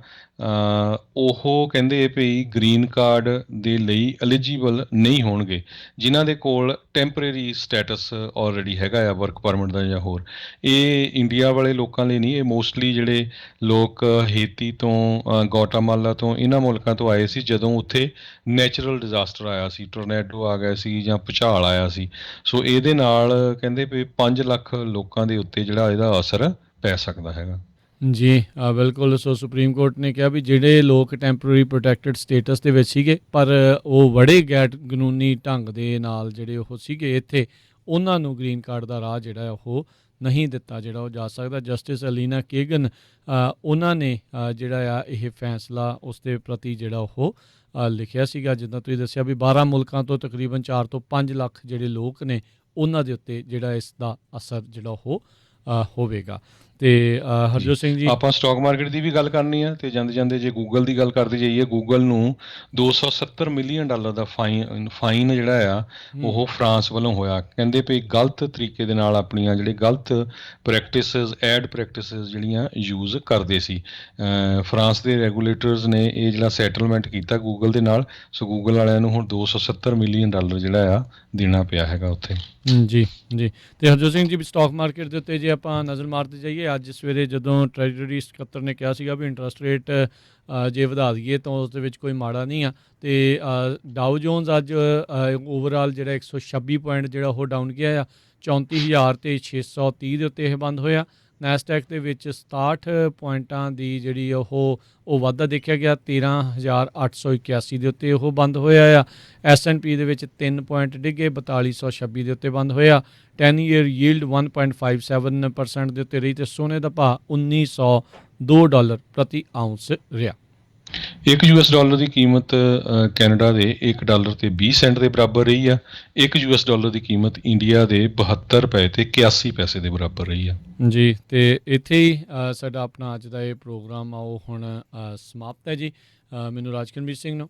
ਉਹ ਕਹਿੰਦੇ ਵੀ ਗ੍ਰੀਨ ਕਾਰਡ ਦੇ ਲਈ ਐਲੀਜੀਬਲ ਨਹੀਂ ਹੋਣਗੇ, ਜਿਨ੍ਹਾਂ ਦੇ ਕੋਲ ਟੈਂਪਰੇਰੀ ਸਟੇਟਸ ਆਲਰੇਡੀ ਹੈਗਾ ਆ ਵਰਕ ਪਰਮਿਟ ਦਾ ਜਾਂ ਹੋਰ। ਇਹ ਇੰਡੀਆ ਵਾਲੇ ਲੋਕਾਂ ਲਈ ਨਹੀਂ, ਇਹ ਮੋਸਟਲੀ ਜਿਹੜੇ ਲੋਕ ਹੇਤੀ ਤੋਂ, ਗੋਟਾਮਾਲਾ ਤੋਂ, ਇਹਨਾਂ ਮੁਲਕਾਂ ਤੋਂ ਆਏ ਸੀ ਜਦੋਂ ਉੱਥੇ ਨੈਚੁਰਲ ਡਿਜ਼ਾਸਟਰ ਆਇਆ ਸੀ, ਟੋਰਨੈਡੋ ਆ ਗਿਆ ਸੀ ਜਾਂ ਭੂਚਾਲ ਆਇਆ ਸੀ। ਸੋ ਇਹਦੇ ਨਾਲ ਕਹਿੰਦੇ ਵੀ 5 ਲੱਖ ਲੋਕਾਂ ਦੇ ਉੱਤੇ ਜਿਹੜਾ ਇਹਦਾ ਅਸਰ ਪੈ ਸਕਦਾ ਹੈਗਾ। ਜੀ ਬਿਲਕੁਲ। ਸੋ ਸੁਪਰੀਮ ਕੋਰਟ ਨੇ ਕਿਹਾ ਵੀ ਜਿਹੜੇ ਲੋਕ ਟੈਂਪਰੇਰੀ ਪ੍ਰੋਟੈਕਟਡ ਸਟੇਟਸ ਦੇ ਵਿੱਚ ਸੀਗੇ ਪਰ ਉਹ ਬੜੇ ਗੈਰ ਕਾਨੂੰਨੀ ਢੰਗ ਦੇ ਨਾਲ ਜਿਹੜੇ ਉਹ ਸੀਗੇ ਇੱਥੇ, ਉਹਨਾਂ ਨੂੰ ਗ੍ਰੀਨ ਕਾਰਡ ਦਾ ਰਾਹ ਜਿਹੜਾ ਉਹ ਨਹੀਂ ਦਿੱਤਾ ਜਿਹੜਾ ਉਹ ਜਾ ਸਕਦਾ। ਜਸਟਿਸ ਅਲੀਨਾ ਕੇਗਨ ਉਹਨਾਂ ਨੇ ਜਿਹੜਾ ਆ ਇਹ ਫੈਸਲਾ ਉਸ ਦੇ ਪ੍ਰਤੀ ਜਿਹੜਾ ਉਹ ਲਿਖਿਆ ਸੀਗਾ। ਜਿੱਦਾਂ ਤੁਸੀਂ ਦੱਸਿਆ ਵੀ 12 ਮੁਲਕਾਂ ਤੋਂ ਤਕਰੀਬਨ 4 ਤੋਂ 5 ਲੱਖ ਜਿਹੜੇ ਲੋਕ ਨੇ ਉਹਨਾਂ ਦੇ ਉੱਤੇ ਜਿਹੜਾ ਇਸ ਦਾ ਅਸਰ ਜਿਹੜਾ ਉਹ ਹੋਵੇਗਾ। ਤੇ ਹਰਜੋਤ ਸਿੰਘ ਜੀ, ਆਪਾਂ ਸਟਾਕ ਮਾਰਕੀਟ ਦੀ ਵੀ ਗੱਲ ਕਰਨੀ ਆ ਤੇ ਜਾਂਦੇ ਜਾਂਦੇ ਜੇ ਗੂਗਲ ਦੀ ਗੱਲ ਕਰਦੇ ਜਾਈਏ, ਗੂਗਲ ਨੂੰ 270 ਮਿਲੀਅਨ ਡਾਲਰ ਦਾ ਫਾਈਨ ਜਿਹੜਾ ਆ ਉਹ ਫਰਾਂਸ ਵੱਲੋਂ ਹੋਇਆ। ਕਹਿੰਦੇ ਵੀ ਗਲਤ ਤਰੀਕੇ ਦੇ ਨਾਲ ਆਪਣੀਆਂ ਜਿਹੜੇ ਗਲਤ ਐਡ ਪ੍ਰੈਕਟਿਸਿਸ ਜਿਹੜੀਆਂ ਯੂਜ਼ ਕਰਦੇ ਸੀ। ਫਰਾਂਸ ਦੇ ਰੈਗੂਲੇਟਰਸ ਨੇ ਇਹ ਜਿਹੜਾ ਸੈਟਲਮੈਂਟ ਕੀਤਾ ਗੂਗਲ ਦੇ ਨਾਲ, ਸੋ ਗੂਗਲ ਵਾਲਿਆਂ ਨੂੰ ਹੁਣ 270 ਮਿਲੀਅਨ ਡਾਲਰ ਜਿਹੜਾ ਆ ਦੇਣਾ ਪਿਆ ਹੈਗਾ ਉੱਥੇ। ਜੀ ਜੀ। ਤੇ ਹਰਜੋਤ ਸਿੰਘ ਜੀ, ਸਟਾਕ ਮਾਰਕੀਟ ਦੇ ਉੱਤੇ ਜੇ ਆਪਾਂ ਨਜ਼ਰ ਮਾਰਦੇ ਜਾਈਏ, ਅੱਜ ਸਵੇਰੇ ਜਦੋਂ ਟ੍ਰੈਜਰੀ ਸਕੱਤਰ ਨੇ ਕਿਹਾ ਸੀਗਾ ਵੀ ਇੰਟਰਸਟ ਰੇਟ ਜੇ ਵਧਾ ਦਈਏ ਤਾਂ ਉਸ ਦੇ ਵਿੱਚ ਕੋਈ ਮਾੜਾ ਨਹੀਂ ਆ। ਤੇ ਡਾਊ ਜੋਨਸ ਅੱਜ ਓਵਰਆਲ ਜਿਹੜਾ 126 ਪੁਆਇੰਟ ਜਿਹੜਾ ਉਹ ਡਾਊਨ ਗਿਆ ਆ, 34,630 ਦੇ ਉੱਤੇ ਇਹ ਬੰਦ ਹੋਇਆ। ਨੈਸਡੈਕ ਦੇ ਵਿੱਚ 67 ਪੁਆਇੰਟਾਂ ਦੀ ਜਿਹੜੀ ਉਹ ਵਾਧਾ ਦੇਖਿਆ ਗਿਆ, 13,881 ਦੇ ਉੱਤੇ ਉਹ ਬੰਦ ਹੋਇਆ ਆ। S&P ਦੇ ਵਿੱਚ 3 ਪੁਆਇੰਟ ਡਿੱਗੇ, 4226 ਦੇ ਉੱਤੇ ਬੰਦ ਹੋਇਆ। 10 ਈਅਰ ਯੀਲਡ 1.57% ਦੇ ਉੱਤੇ ਰਹੀ ਤੇ ਸੋਨੇ ਦਾ ਭਾਅ $1,902 ਪ੍ਰਤੀ ਆਉਂਸ ਰਿਹਾ। ਇੱਕ US ਡਾਲਰ ਦੀ ਕੀਮਤ ਕੈਨੇਡਾ ਦੇ $1 ਤੇ 20 ਸੈਂਟ ਦੇ ਬਰਾਬਰ ਰਹੀ ਆ। ਇੱਕ US ਡਾਲਰ ਦੀ ਕੀਮਤ ਇੰਡੀਆ ਦੇ 72 ਰੁਪਏ ਤੇ 81 ਪੈਸੇ ਦੇ ਬਰਾਬਰ ਰਹੀ ਆ। ਜੀ, ਤੇ ਇੱਥੇ ਹੀ ਸਾਡਾ ਆਪਣਾ ਅੱਜ ਦਾ ਇਹ ਪ੍ਰੋਗਰਾਮ ਆ ਉਹ ਹੁਣ ਸਮਾਪਤ ਹੈ ਜੀ। ਮੈਨੂੰ ਰਾਜਕਰਮਜੀਤ ਸਿੰਘ ਨੂੰ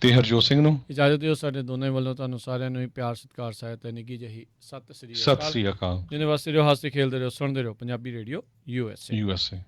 ਤੇ ਹਰਜੋਤ ਸਿੰਘ ਨੂੰ ਇਜਾਜ਼ਤ ਦਿਓ। ਸਾਡੇ ਦੋਨਾਂ ਵੱਲੋਂ ਤੁਹਾਨੂੰ ਸਾਰਿਆਂ ਨੂੰ ਹੀ ਪਿਆਰ, ਸਤਿਕਾਰ, ਸਹਾਇਤਾ, ਨਿੱਘੀ ਜਿਹੀ ਸਤਿ ਸ੍ਰੀ ਅਕਾਲ। ਜਿੰਨੇ ਵਾਸਤੇ ਰਹੋ, ਹੱਸਦੇ ਖੇਲਦੇ ਰਹੋ, ਸੁਣਦੇ ਰਹੋ ਪੰਜਾਬੀ ਰੇਡੀਓ USA।